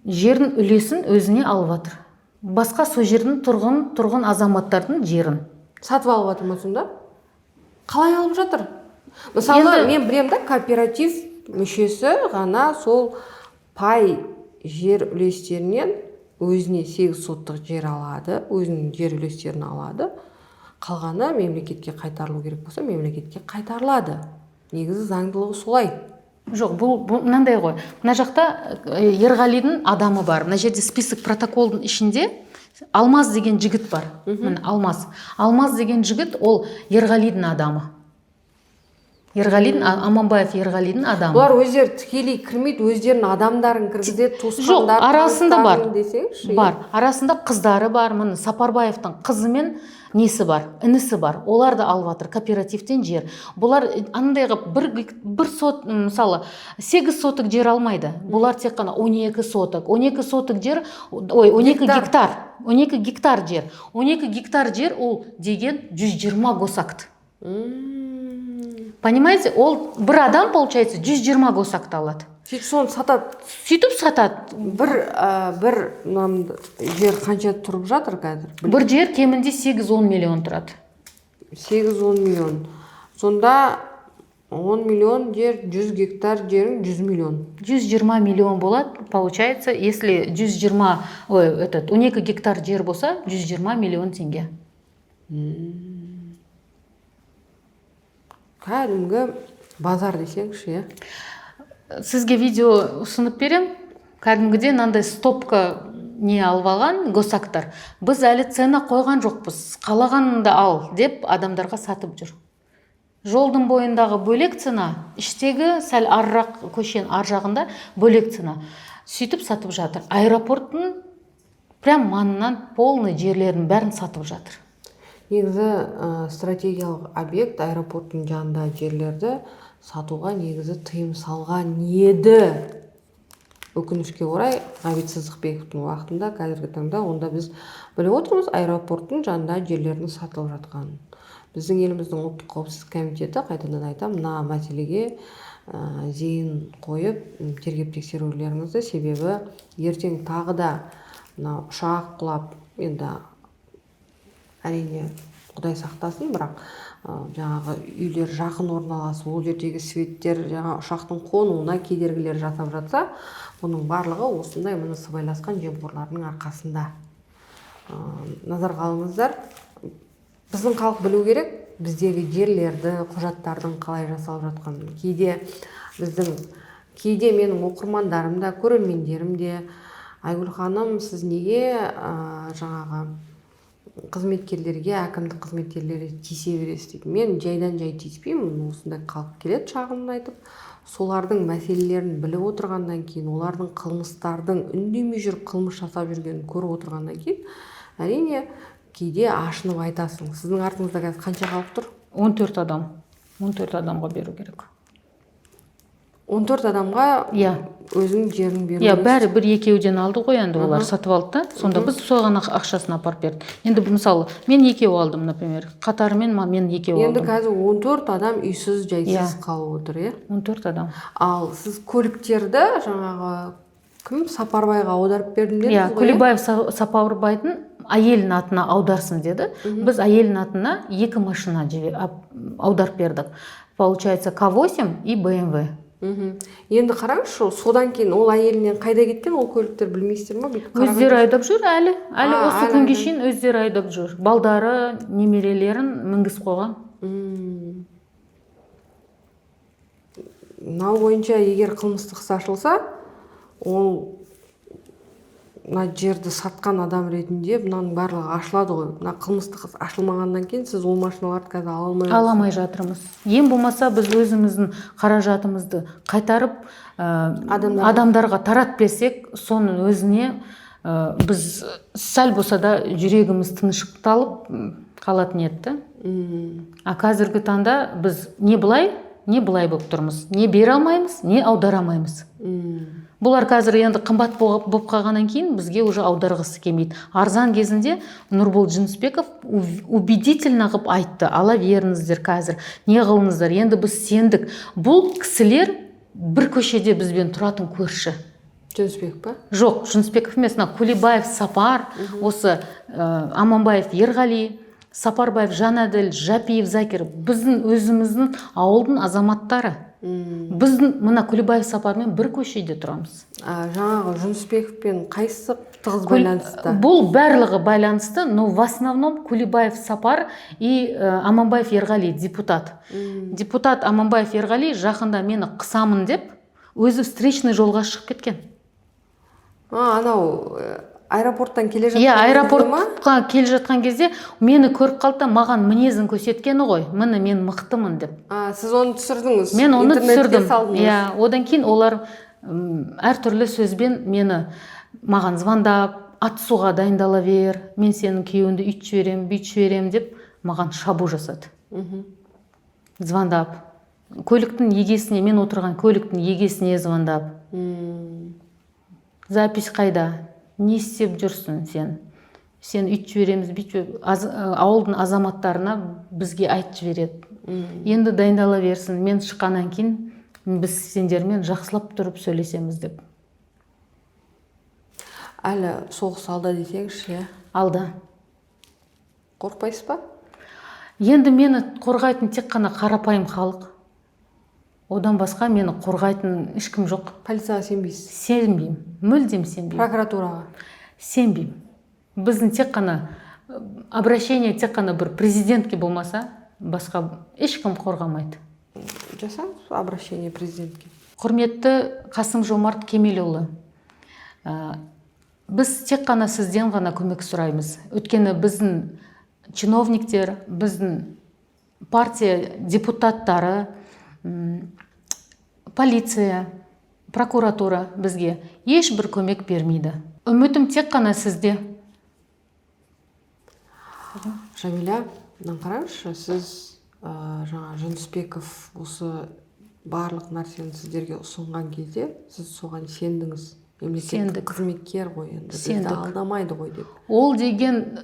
жердің үлесін өзіне алып жатыр. Басқа сол жердің тұрғын азаматтардың жерін сатып алып жатыр ма сонда? Қалай алып жатыр? Мысалы, мен білем да, кооператив мүшесі ғана сол пай жер үлестерінен өзіне 8 соттық жер алады, өзінің жер үлестерін алады. Қалғаны мемлекетке қайтарылу керек болса, мемлекетке қайтарылады. Негізі заңдылығы солай. Жоқ, бұл мынандай ғой. Мына жақта Ерғалидің адамы бар. Мына жерде список протоколдың ішінде Алмаз деген жігіт бар. Алмаз деген жігіт ол Ерғалидің адамы. Аманбаев Ерғалидің адамы. Бұлар өздері тікелей кірмейді, өздерінің адамдарын кіргізеді, туысқандар. Жоқ, арасында бар. Десеңізші. Бар. Арасында қыздары бар. Міне Сапарбаевтың қызы мен несі бар, інісі бар. Олар да алып жатыр кооперативтен жер. Бұлар андайға бір сот, мысалы, 8 сотық жер алмайды. Бұлар тек қана 12 сотық. 12 сотық жер, 12 гектар. 12 гектар жер. 12 гектар жер ол деген 120 госакт. Понимаете, ол бір адам, получается, 120 госакт алады. Сөйтіп соны сатады. Сөйтіп сатады. Бір жер қанша тұрып жатыр қазір? Бір жер кемінде 8-10 миллион тұрады. 8-10 миллион. Сонда 10 миллион жер, 100 гектар жерің 100 миллион. 120 миллион болады, получается, если 12 гектар жер болса, 120 миллион теңге. Кәдімгі базар десеңші, Сізге видео ұсынып берем. Кәдімгіден андай стопка не алып алған госактар. Біз әлі цена қойған жоқпыз. Қалағаныңды ал деп адамдарға сатып жүр. Жолдың бойындағы бөлек цена, іштегі сәл арырақ көшенің ар жағында бөлек цена. Сөйтіп сатып жатыр. Аэропорттың прям маңынан полный жерлерін бәрін сатып жатыр. Негізі стратегиялық объект аэропорттың жанында жерлерді сатуға негізі тыйым салған еді. Өкінішке орай Ғабит Сыздықбековтың уақытында қазіргі таңда онда біз біліп отырмыз аэропорттың жанында жерлердің сатылып жатқанын. Біздің еліміздің ұлттық қауіпсіздік комитеті қайтадан айтам, мына мәселеге зейін қойып тергеп тексерулеріңізді, себебі ертең тағы да мына ұшақ құлап, енді әрине Құдай сақтасын, бірақ жаңағы үйлер жақын орналасып, ол жердегі светтер жаңа ұшақтың қонуына кедергілер жасап жатса, бұның барлығы осындай міне сыбайласқан жемқорлардың арқасында. Назарға алыңыздар. Біздің халық білу керек, біздегі жерлерді, құжаттардың қалай жасалып жатқанын. Кейде менің оқырмандарым да, көрермендерім де, Айгүл ханым, сіз неге жаңағы қызметкерлерге, әкімдік қызметкерлерге тиісе бересіз дейді. Мен жайдан жай тиіспеймін, осындай халық келеді шағымын айтып, солардың мәселелерін біліп отырғаннан кейін, олардың қылмыстардың үндемей жүріп қылмыс жасап жүргенін көріп отырғаннан кейін, әрине кейде ашынып айтасың. Сіздің артыңызда қазір қанша халық тұр? 14 адам. 14 адамға беру керек. 14 адамға өзінің жерін беру. Бәрі бір екеуден алды ғой, енді олар сатып алды да. Сонда біз соған ақшасын апарып бердік. Енді мысалы, мен екеу алдым, например. Қатарымен мен екеу алдым. Енді қазір 14 адам үйсіз, жайсыз қалып отыр, 14 адам. Ал сіз көліктерді жаңағы кім Сапарбайға аударып бердім дедіңіз ғой? Күлібаев Сапарбайдың әйелінің атына аударсын деді. Біз әйелінің атына 2 машина аударып бердік. Получается К8 и BMW. Енді қараңызшы, содан кейін ол әйелінен қайда кеткен, ол көліктер білмейсіздер ма? Өздері айдап жүр, әлі осы күнге шейін өздері айдап жүр. Балдары, немерелерін мінгізіп қойған. Мынау бойынша егер қылмыстық іс ашылса, ол мына жерді сатқан адам ретінде мынаның барлығы ашылады ғой. Мына қылмыстық іс ашылмағаннан кейін сіз ол машиналарды қазір аламай жатырмыз. Ең болмаса біз өзіміздің қаражатымызды қайтарып адамдарға тарат берсек, соның өзіне біз сәл болса да жүрегіміз тынышталып қалатын еді. Қазіргі таңда біз не былай болып тұрмыз. Не бере алмаймыз, не аудара алмаймыз. Бұлар қазір енді қымбат болып қалғаннан кейін бізге уже аударғысы келмейді. Арзан кезінде Нұрбол Жүнісбеков убедительно қып айтты: ала беріңіздер қазір, не қылыңыздар, енді біз сендік. Бұл кісілер бір көшеде бізбен тұратын көрші. Жүнісбеков па? Жоқ, Жүнісбеков емес, Күлібаев Сапар, осы Аманбаев Ерғали, Сапарбаев Жанәділ, Жапиев Закир, біздің өзіміздің ауылдың азаматтары. Біздің мына Күлібаев Сапармен бір көшеде тұрамыз. Жаңағы Жүнісбековпен қайсысы тығыз байланысты? Бұл барлығы байланысты, но в основном Күлібаев Сапар и Аманбаев Ерғали депутат. Депутат Аманбаев Ерғали жақында мені қысамын деп, өзі встречный жолға шығып кеткен. Анау аэропорттан келе жатқан кезде ма? Аэропортқа келе жатқан кезде мені көріп қалды, маған мінезін көрсеткені ғой, мен мықтымын деп. Сіз оны түсірдіңіз? Мен оны түсірдім. Одан кейін олар әртүрлі сөзбен маған звондап, атысуға дайындала бер, мен сенің күйеуіңді үйтіп жіберем, бүйтіп жіберем деп маған шабу жасады. Звондап. Көліктің егесіне, мен отырған көліктің егесіне звондап. Запись қайда? Не істеп жүрсің сен? Сен үйтіп жібереміз, бүйтіп, ауылдың азаматтарына бізге айтып жібереді. Енді дайындала берсін, мен шыққаннан кейін біз сендермен жақсылап тұрып сөйлесеміз деп. Әлі соғыс алда десеңізші? Алда. Қорқпайсыз ба? Енді мені қорғайтын тек қана қарапайым халық. одан басқа мені қорғайтын ешкім жоқ. Полицияға сенбейсіз? Сенбеймін, мүлдем сенбеймін. Прокуратураға? Сенбеймін. Біздің тек қана обращение тек қана бір президентке болмаса, басқа ешкім қорғамайды. Жасаңыз обращение президентке. Құрметті Қасым Жомарт Кемелұлы, біз тек қана сізден ғана көмек сұраймыз. Өйткені біздің чиновниктер, біздің партия депутаттары, полиция, прокуратура бізге ешбір көмек бермейді. Үмітім тек қана сізде. Жамиля, мынаны қараңызшы, сіз жаңа Жүнісбеков осы барлық нәрсені сіздерге ұсынған кезде сіз соған сендіңіз. Мемлекеттік қызметкер ғой, енді бізді алдамайды ғой деп. Ол деген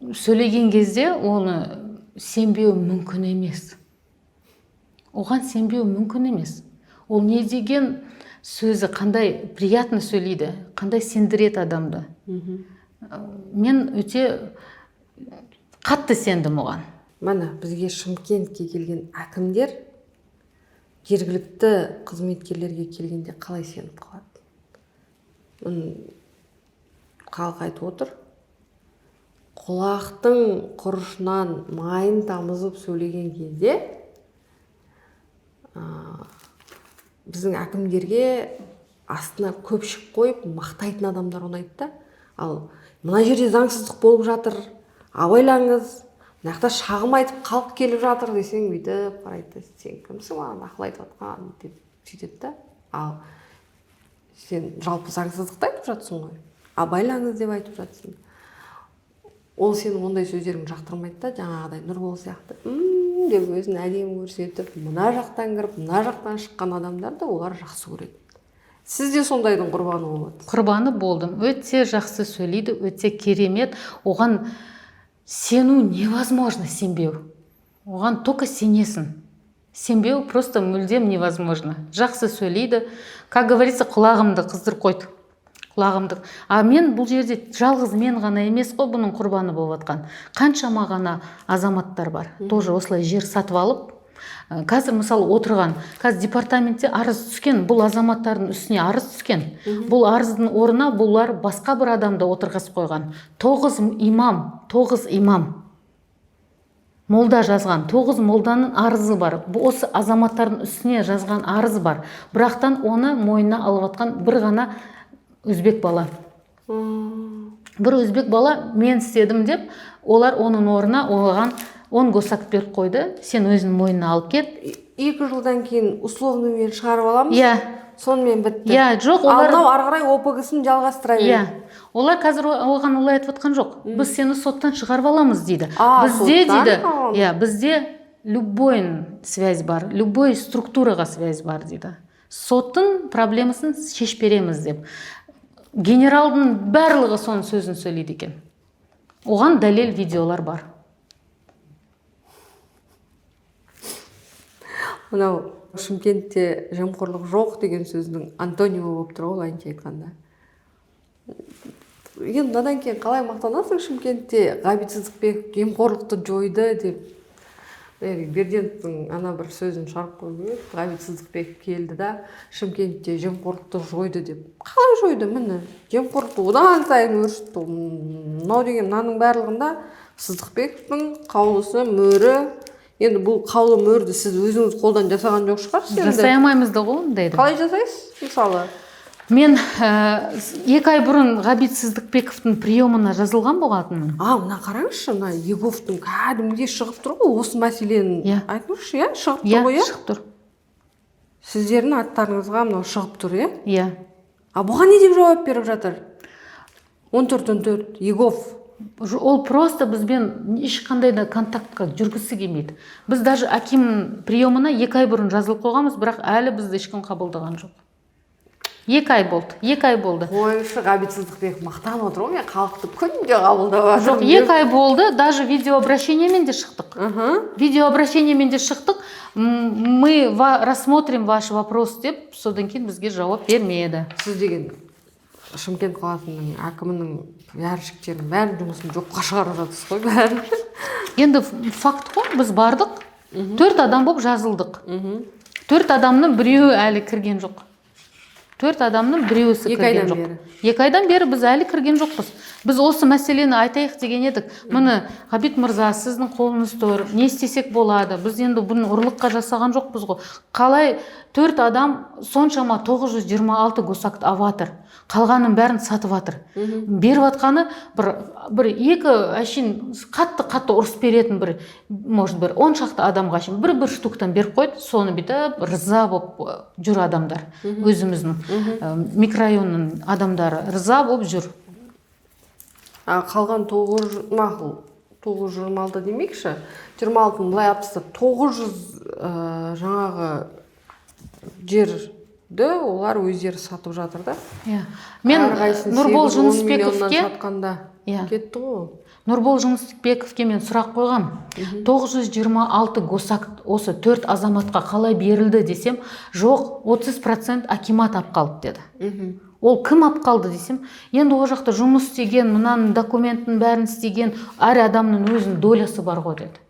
сөйлеген кезде оны сенбеу мүмкін емес. Оған сенбеу мүмкін емес. Ол не деген сөзі, қандай приятно сөйлейді, қандай сендірет адамды. Мен өте қатты сендім оған. Міне, бізге Шымкентке келген әкімдер жергілікті қызметкерлерге келгенде қалай сеніп қалады? Халық айтып отыр, құлақтың құрышынан майын тамызып сөйлеген кезде біздің әкімдерге астына көпшік қойып мақтайтын адамдар ұнайды да. Ал мына жерде заңсыздық болып жатыр, абайлаңыз, мына жақта шағым айтып халық келіп жатыр десең, бүйтіп қарайды, сен кімсің маған ақыл айтып жатқан деп сөйтеді да. Ал сен жалпы заңсыздықты айтып жатсың ғой, абайлаңыз деп айтып жатсың. Ол сенің ондай сөздерің жақтырмайды да, жаңағыдай Нұрбол сияқты деп өзін әдемі көрсетіп, мына жақтан кіріп, мына жақтан шыққан адамдарды олар жақсы көреді. Сіз де сондайдың құрбаны болады. Құрбаны болдым. Өте жақсы сөйлейді, өте керемет. Оған сену невозможно, сенбеу. Оған только сенесің. Сенбеу просто мүлдем невозможно. Жақсы сөйлейді. Как говорится, құлағымды қыздырып қойды. Құлағымды. А мен бұл жерде жалғыз мен ғана емес қой бұның құрбаны болып жатқан. Қаншама ғана азаматтар бар. Тоже осылай жер сатып алып, қазір мысалы отырған, қазір департаментте арыз түскен, бұл азаматтардың үстіне арыз түскен. Бұл арыздың орнына бұлар басқа бір адамды отырғызып қойған. 9 имам. Молда жазған, 9 молданың арызы бар. Осы азаматтардың үстіне жазған арыз бар. Бірақтан оны мойнына алып атқан бір ғана өзбек бала. Бір өзбек бала мен істедім деп, олар оның орнына оған 10 госак беріп қойды. Сен өзің мойнына алып кет. 2 жылдан кейін условныймен шығарып аламыз. Сонымен бітті. Жоқ, олар ары қарай ОПГ-сын жалғастыра береді. Олар қазір оған олай айтып отқан жоқ. Біз сені соттан шығарып аламыз дейді. Бізде дейді, бізде любой связь бар, любой структураға связь бар дейді. Соттың проблемасын шешіп береміз деп. Генералдың барлығы соның сөзін сөйлейді екен. Оған дәлел видеолар бар. Мынау Шымкентте жемқорлық жоқ деген сөздің антонимі болып тұр ғой, айынша айтқанда. Енді надан кейін қалай мақтанасың Шымкентте Ғабит Сыздықбеков жемқорлықты жойды деп? Берденовтың ана бір сөзін шығарып қойды. Ғабит Сыздықбеков келді да Шымкентте жемқорлықты жойды деп. Қалай жойды? Міне, жемқорлықты одан сайын өршітті. Мынау деген мынаның барлығында Сыздықбековтың қаулысы, мөрі. Енді бұл қаулы мөрді сіз өзіңіз қолдан жасаған жоқ шығарсыз енді? Жасай алмаймыз да ғой ондайды. Қалай жасайсыз? Мысалы, мен 2 ай бұрын Ғабит Сыздықбековтың приемына жазылған болатынмын. Мына қараңызшы, мына Еговтың кәдімгідей шығып тұр ғой, осы мәселені айтыңызшы, шығып тұр ғой, шығып тұр. Сіздердің аттарыңызға мынау шығып тұр, Бұған не деп жауап беріп жатыр? 14-14 Егов. Ол просто бізбен ешқандай да контактқа жүргісі келмейді. Біз даже Аким приемына 2 ай бұрын жазылып қойғанбыз, бірақ әлі бізді ешкім қабылдаған жоқ. 2 ай болды. Қойшы, Ғабит Сыздықбеков мақтанып отыр ғой, мен халықты күнде қабылдап жатырмын. Жоқ, 2 ай болды, даже видеообращениемен де шықтық. Видеообращениемен де шықтық. Мы рассмотрим ваш вопрос деп, содан кейін бізге жауап бермеді. Сіз деген Шымкент қаласының әкімінің пиарщиктерінің бәрін жұмысын жоққа шығарып жатырсыз ғой, бәрін. Енді факт қой, біз бардық, 4 адам болып жазылдық. 4 адамның біреуі әлі кірген жоқ. 4 адамның біреуісі кірген жоқ. 2 айдан бері біз әлі кірген жоқпыз. Біз осы мәселені айтайық деген едік. Міне, Ғабит мырза, сіздің қолыңыз тұр. Не істесек болады? Біз енді бұны ұрлыққа жасаған жоқпыз ғой. Қалай 4 адам соншама 926 госакт аватыр. Қалғанын бәрін сатып атыр. Беріп атқаны бір екі әшейін қатты ұрыс беретін может бір 10 шақты адамға әшейін бір штуктан беріп қойды. Соны бүйтіп риза болып жүр адамдар. Өзіміздің микрорайонның адамдары риза болып жүр. Қалған 926 демекші, 26-ны былай апсыз 900 жаңағы жерді олар өздері сатып жатыр да. Мен Нұрбол Жынысбековке кетті ғой. Нұрбол Жынысбековке мен сұрақ қойғам. 926 госакт осы 4 азаматқа қалай берілді десем, жоқ, 30% акимат ап қалды деді. Ол кім ап қалды десем, енді ол жақта жұмыс істеген, мынаның документтің бәрін істеген әр адамның өзінің долясы бар ғой деді.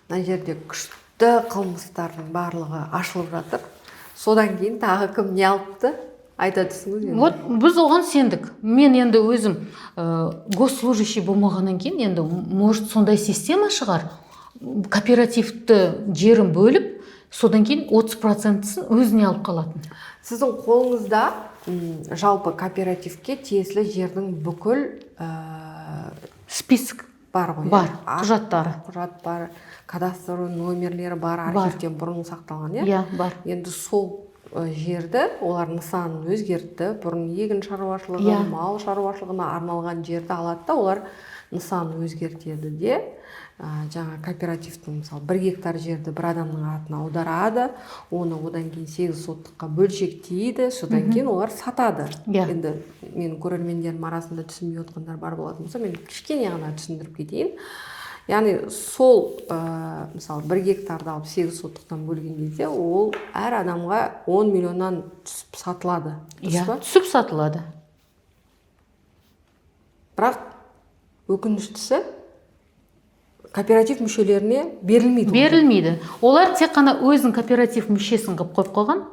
Мына жерде күшті қылмыстардың барлығы ашылып жатыр. Содан кейін тағы кім не алыпты? Айта түсіңіз. Вот біз оған сендік. Мен енді өзім госслужащий болмағаннан кейін енді может сондай система шығар. Кооперативті жерін бөліп, содан кейін 30%-сын өзіне алып қалатын. Сіздің қолыңызда жалпы кооперативке тиесілі жердің бүкіл список бар ғой. Бар, құжаттары. Құжат бар, кадастр номерлері бар, архивтен бұрын сақталған, иә? Бар. Енді сол жерді олар нысанын өзгертті, бұрын егін шаруашылығы, мал шаруашылығына арналған жерді алады да, олар нысанын өзгертеді де, жаңа кооперативтің мысалы 1 гектар жерді бір адамның атына аударады, оны одан кейін 8 соттыққа бөлшектейді, содан кейін олар сатады. Енді мен көрермендерім арасында түсінбей отқандар бар болатын болса, мен кішкене ғана түсіндіріп кетейін. Яғни сол мысалы 1 гектарды алып 8 соттықтан бөлген кезде ол әр адамға 10 миллионнан түсіп сатылады. Түсіп сатылады. Бірақ өкініштісі кооператив мүшелеріне берілмейді. Берілмейді. Олар тек қана өзінің кооператив мүшесін қып қойып қойған.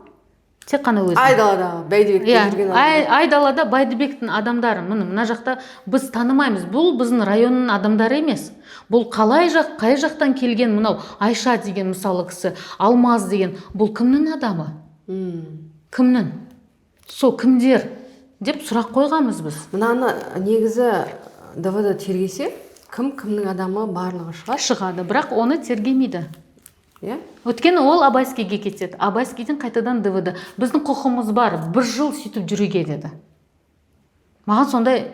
Тек қана өзін. Айдалада Бәйдібекте жүрген адамдар. Айдалада Бәйдібектің адамдары. Мына жақта біз танымаймыз. Бұл біздің районның адамдары емес. Бұл қай жақтан келген мынау Айша деген мысалы кісі, Алмаз деген, бұл кімнің адамы? Кімнің? Сол кімдер? Деп сұрақ қойғанбыз біз. Мынаны негізі ДВД тергесе, кімнің адамы барлығы шығады, бірақ оны тергемейді. Өткені ол Абайскийге кетеді. Абайскийден қайтадан ДВД. Біздің құқымыз бар, 1 жыл сөйтіп жүруге деді. Маған сондай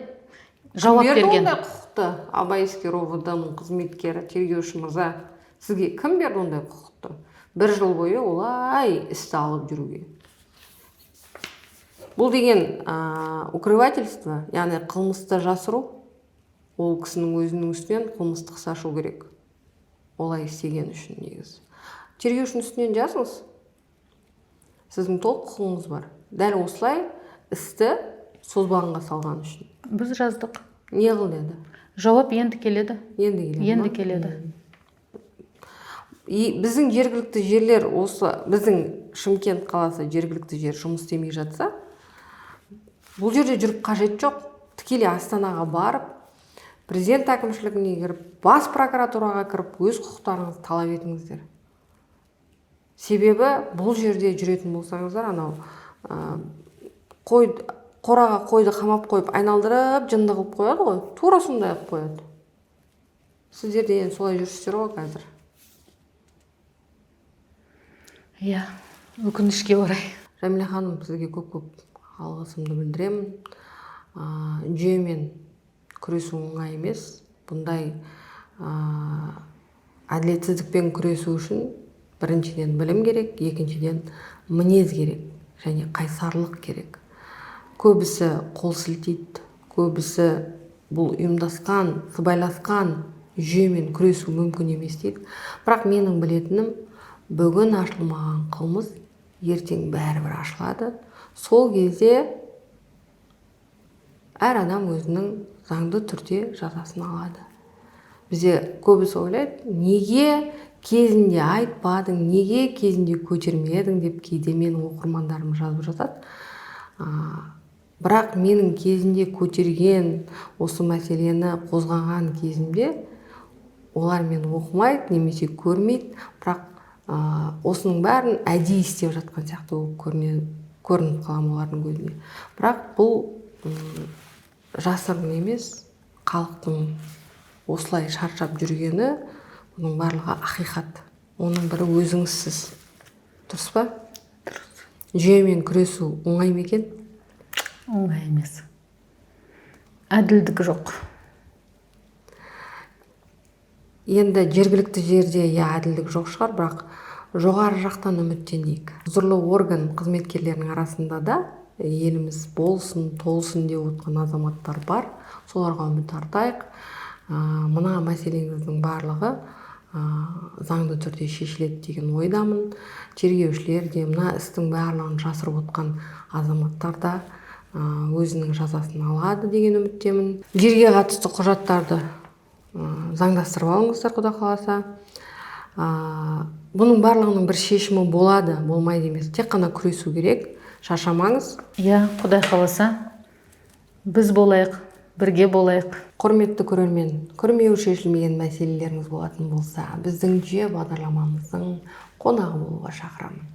жауап берген. Кім берді ондай құқықты? Абайский РОВД-ның қызметкері, тергеуші мырза, сізге кім берді ондай құқықты? 1 жыл бойы олай істі алып жүруге. Бұл деген укрывательство, яғни қылмысты жасыру, ол кісінің өзінің үстінен қылмыстық іс ашу керек. Олай істеген үшін негізі. Тергеушінің үстінен жазыңыз. Сіздің толық құқығыңыз бар. Дәл осылай істі созбағанға салған үшін. Біз жаздық. Не қыл деді? Жауап енді келеді. Енді келеді. Біздің жергілікті жерлер осы, біздің Шымкент қаласы жергілікті жер жұмыс істемей жатса, бұл жерде жүріп қажет жоқ. Тікелей Астанаға барып, президент әкімшілігіне кіріп, бас прокуратураға кіріп, өз құқықтарыңызды талап етіңіздер. Себебі бұл жерде жүретін болсаңыздар, анау қораға қойды қамап қойып, айналдырып, жынды қылып қояды ғой, тура сондай қылып қояды. Сіздер де солай жүрсіздер ғой қазір. Иә, өкінішке орай. Жәмилә ханым, сізге көп алғысымды білдіремін. Жүйемен күресу оңай емес. Бұндай әділетсіздікпен күресу үшін біріншіден білім керек, екіншіден мінез керек және қайсарлық керек. Көбісі қол сілтейді, көбісі бұл ұйымдасқан, сыбайласқан жүйемен күресу мүмкін емес дейді. Бірақ менің білетінім, бүгін ашылмаған қылмыс ертең бәрібір ашылады. Сол кезде әр адам өзінің заңды түрде жазасын алады. Бізде көбісі ойлайды, неге кезінде айтпадың, неге кезінде көтермедің деп кейде менің оқырмандарым жазып жатады. Бірақ менің кезінде көтерген осы мәселені қозғаған кезімде олар мені оқымайды немесе көрмейді, бірақ осының бәрін әдейі істеп жатқан сияқты көрініп қалам олардың көзіне. Бірақ бұл жасырын емес, халықтың осылай шаршап жүргені, бұның барлығы ақиқат. Оның бірі өзіңізсіз. Дұрыс па? Дұрыс. Жүйемен күресу оңай ма екен? Оңай емес. Әділдік жоқ. Енді жергілікті жерде әділдік жоқ шығар, бірақ жоғары жақтан үміттенейік. Құзырлы орган қызметкерлерінің арасында да еліміз болсын, толсын деп отқан азаматтар бар. Соларға үміт артайық. Мына мәселеңіздің барлығы заңды түрде шешіледі деген ойдамын. Тергеушілер де мына істің барлығын жасырып отқан азаматтар да өзінің жазасын алады деген үміттемін. Жерге қатысты құжаттарды заңдастырып алыңыздар, Құда қаласа. Бұның барлығының бір шешімі болады, болмайды емес. Тек қана күресу керек. Шаршамаңыз. Құдай қаласа, біз болайық, бірге болайық. Құрметті көрермен, күрмеуі шешілмеген мәселелеріңіз болатын болса, біздің жүйе бағдарламамыздың қонағы болуға шақырамын.